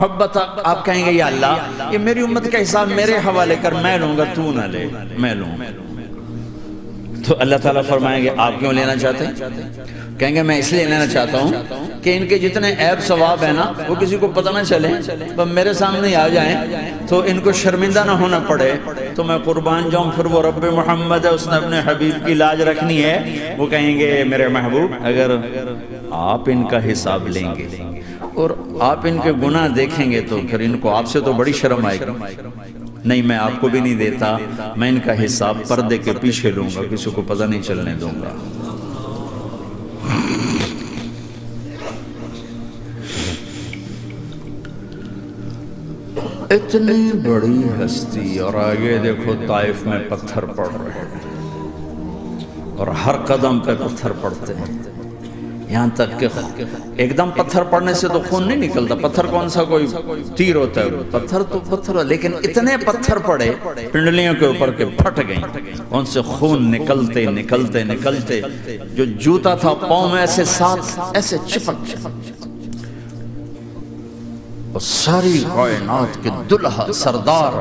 محبت آپ کہیں گے یا اللہ یہ میری امت کا حساب میرے حوالے کر، میں لوں گا، تو نہ لے، میں لوں۔ تو اللہ تعالیٰ فرمائیں گے آپ کیوں لینا چاہتے ہیں؟ کہیں گے میں اس لیے لینا چاہتا ہوں کہ ان کے جتنے عیب ثواب ہیں نا وہ کسی کو پتہ نہ چلے، بس میرے سامنے آ جائیں تو ان کو شرمندہ نہ ہونا پڑے، تو میں قربان جاؤں۔ پھر وہ رب محمد ہے، اس نے اپنے حبیب کی لاج رکھنی ہے، وہ کہیں گے میرے محبوب اگر آپ ان کا حساب لیں گے اور آپ ان کے گناہ دیکھیں گے تو پھر ان کو آپ سے تو بڑی شرم آئے گی، نہیں میں آپ کو بھی نہیں دیتا، میں ان کا حساب پردے کے پیچھے لوں گا، کسی کو پتہ نہیں چلنے دوں گا۔ اتنی بڑی ہستی، اور آگے دیکھو طائف میں پتھر پڑ رہے ہیں اور ہر قدم پہ پتھر پڑتے ہیں، یہاں تک کہ ایک دم پتھر پڑنے سے تو خون نہیں نکلتا، پتھر کون سا کوئی تیر ہوتا ہے، پتھر تو پتھر، لیکن اتنے پتھر پڑے پنڈلیوں کے اوپر کے پھٹ گئیں، ان سے خون نکلتے نکلتے نکلتے جو جوتا تھا پاؤں میں ایسے ساتھ ایسے چپک اور ساری کائنات کے دلہا سردار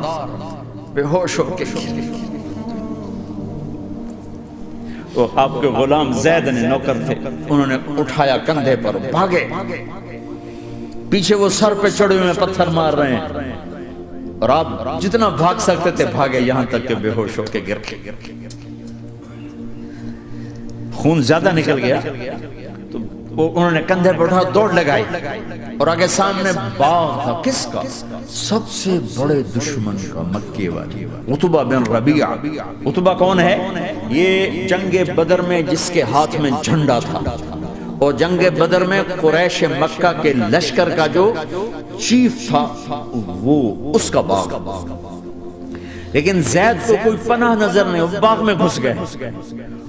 بے ہوش ہو کے وہ آپ کے غلام زید نے نوکر تھے، انہوں نے اٹھایا کندھے پر، بھاگے، پیچھے وہ سر پہ چڑھے ہوئے پتھر مار رہے ہیں اور آپ جتنا بھاگ سکتے تھے بھاگے، یہاں تک کہ بے ہوش ہو کے گر گئے، خون زیادہ نکل گیا تو انہوں نے کندھے پر اٹھا دوڑ لگائی اور آگے سامنے باغ تھا، کس کا؟ سب سے بڑے دشمن کا، مکے والی، عتبہ بن ربیعہ۔ عتبہ کون ہے؟ یہ جنگ بدر میں جس کے ہاتھ میں جھنڈا تھا، اور جنگ بدر میں قریش مکہ کے لشکر کا جو چیف تھا وہ اس کا باغ، لیکن زید کو کوئی پناہ نظر نہیں، وہ باغ میں گھس گئے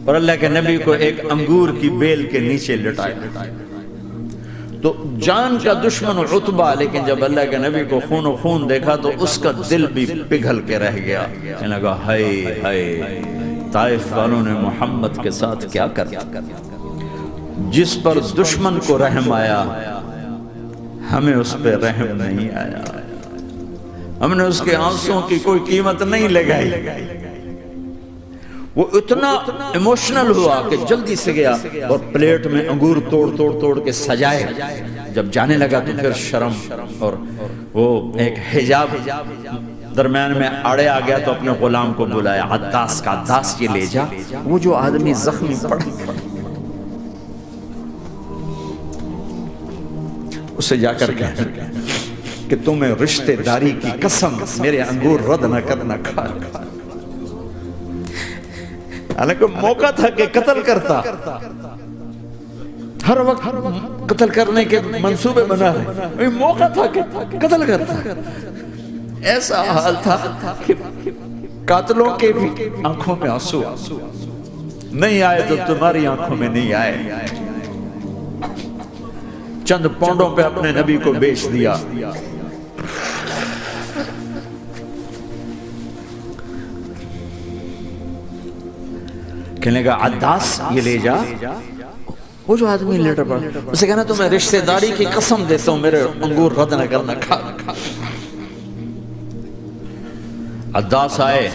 اور اللہ کے نبی کو ایک انگور کی بیل کے نیچے لٹایا۔ تو جان کا دشمن عتبہ، لیکن جب اللہ کے نبی کو خون و خون دیکھا تو اس کا دل بھی پگھل کے رہ گیا، کہنے لگا ہائے ہائے، طائف والوں نے محمد کے ساتھ کیا کرا، جس پر دشمن کو رحم آیا ہمیں اس پہ رحم نہیں آیا، ہم نے اس کے آنسوں کی کوئی قیمت نہیں لگائی۔ وہ اتنا ایموشنل ہوا کہ جلدی سے گیا اور پلیٹ میں انگور توڑ توڑ توڑ کے سجائے، جب جانے لگا تو پھر شرم اور وہ ایک حجاب درمیان میں آڑے آ گیا، تو اپنے غلام کو بلایا، عداس کا، عداس یہ لے جا وہ جو آدمی زخمی پڑا، اسے جا کر کہہ کہ تمہیں رشتہ داری کی قسم میرے انگور رد نہ کرنا، کھا حالانکہ موقع تھا کہ قتل کرتا، ہر وقت قتل کرنے کے منصوبے بنا رہے، موقع تھا کہ قتل کرتا، ایسا حال تھا کہ قاتلوں کے بھی آنکھوں میں آنسو نہیں آئے تو تمہاری آنکھوں میں نہیں آئے، چند پونڈوں پہ اپنے نبی کو بیچ دیا۔ کہنے لگا عداس یہ لے جا، وہ جو آدمی لیٹر پڑا، اسے کہنا تمہیں رشتہ داری کی قسم دیتا ہوں میرے انگور رد نہ کرنا، کھا۔ عداس آئے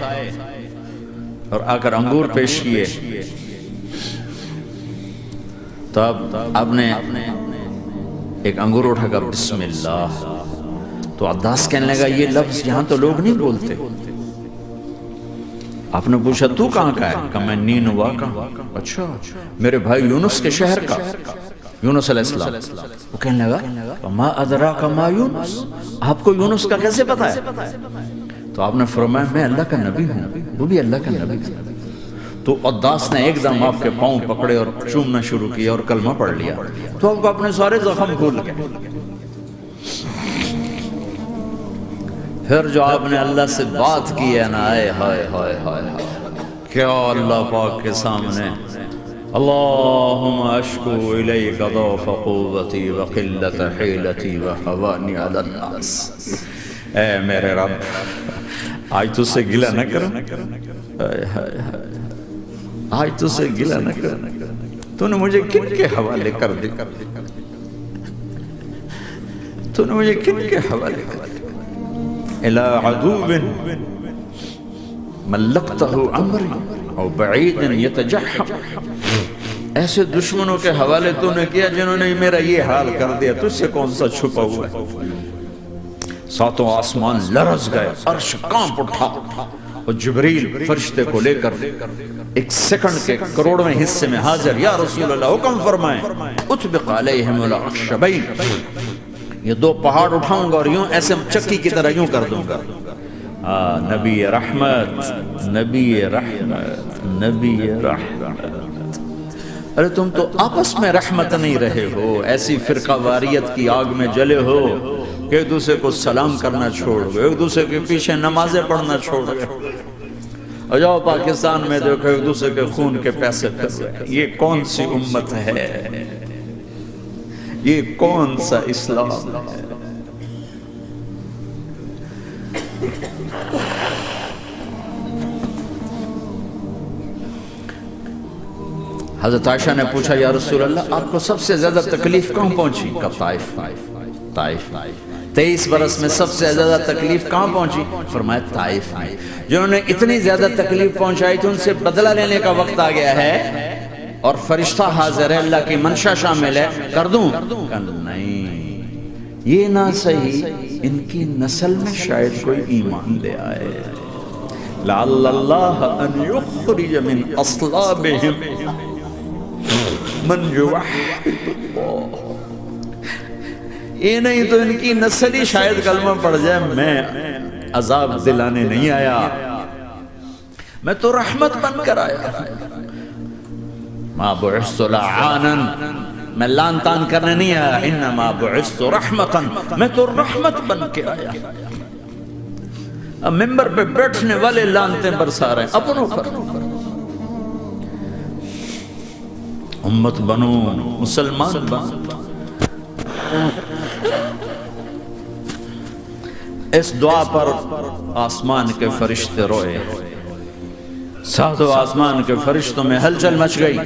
اور آ کر انگور پیش کیے، تب آپ نے ایک انگور اٹھا کر بسم اللہ، تو عداس کہنے لگا یہ لفظ یہاں تو لوگ نہیں بولتے۔ آپ نے پوچھا تو کہاں کا ہے؟ کہا میں نینوا کا۔ اچھا، میرے بھائی یونس کے شہر کا، یونس علیہ السلام۔ وہ کہنے لگا ما ادراک ما یونس، آپ کو یونس کا کیسے پتا ہے؟ تو آپ نے فرمایا میں اللہ کا نبی ہوں، وہ بھی اللہ کا نبی تھا۔ تو عداس نے ایک دم آپ کے پاؤں پکڑے اور چومنا شروع کیا اور کلمہ پڑھ لیا، تو آپ کو اپنے سارے زخم بھول گئے۔ پھر جو آپ نے اللہ سے بات کی ہے نا، آئے ہائے ہائے ہائے، کیا اللہ پاک کے سامنے اللہم اشکو الیک ضعف قوتی وقلت حیلتی وحوانی علی الناس، اے میرے رب آج تو سے گلہ نہ کروں، آج تو سے گلہ نہ کروں، تو نے مجھے کن کے حوالے کر دی، تو نے مجھے کن کے حوالے کر دیا؟ الى عدو ملکتہ عمری او بعید یتجحم، ایسے دشمنوں کے حوالے تو نے کیا جنہوں نے میرا یہ حال کر دیا، تجھ سے کون سا چھپا ہوا ہے؟ ساتوں آسمان لرز گئے، عرش کانپ اٹھا، اور جبریل فرشتے کو لے کر ایک سیکنڈ کے کروڑویں حصے میں حاضر، یا رسول اللہ حکم فرمائیں، اطبق علیہم الاخشبین، یہ دو پہاڑ اٹھاؤں گا اور یوں ایسے چکی کی طرح یوں کر دوں گا۔ نبی رحمت، نبی رحمت، نبی رحمت۔ ارے تم تو آپس میں رحمت نہیں رہے ہو، ایسی فرقہ واریت کی آگ میں جلے ہو کہ ایک دوسرے کو سلام کرنا چھوڑ گئے، ایک دوسرے کے پیچھے نمازیں پڑھنا چھوڑ گئے، اور جاؤ پاکستان میں دیکھو ایک دوسرے کے خون کے پیسے پھر رہے ہیں۔ یہ کون سی امت ہے؟ یہ کون سا اسلام ہے؟ حضرت عائشہ نے پوچھا یا رسول اللہ آپ کو سب سے زیادہ تکلیف کہاں پہنچی؟ کب طائف۔ 23 برس میں سب سے زیادہ تکلیف کہاں پہنچی؟ فرمایا طائف میں۔ جنہوں نے اتنی زیادہ تکلیف پہنچائی تھی ان سے بدلہ لینے کا وقت آ گیا ہے، اور فرشتہ حاضر ہے، اللہ کی منشا شامل ہے، کر دوں؟ نہیں، یہ نہ صحیح، ان کی نسل میں شاید کوئی ایمان لے آئے، لعل اللہ ان یخرج من اصلابہم من یوحد اللہ۔ یہ نہیں تو ان کی نسل ہی شاید کلمہ پڑھ جائے، میں عذاب دلانے نہیں آیا، میں تو رحمت بن کر آیا۔ ما بعثت لعانا، میں لان تان کرنے نہیں آیا، انما بعثت رحمتا، میں تو رحمت بن کے آیا۔ اب ممبر پہ بیٹھنے والے لانتیں برسا رہے ہیں اپنوں پر۔ امت بنو، مسلمان بنو، اس دعا پر آسمان کے فرشتے روئے، ساتوں آسمان کے فرشتوں میں ہلچل مچ گئی۔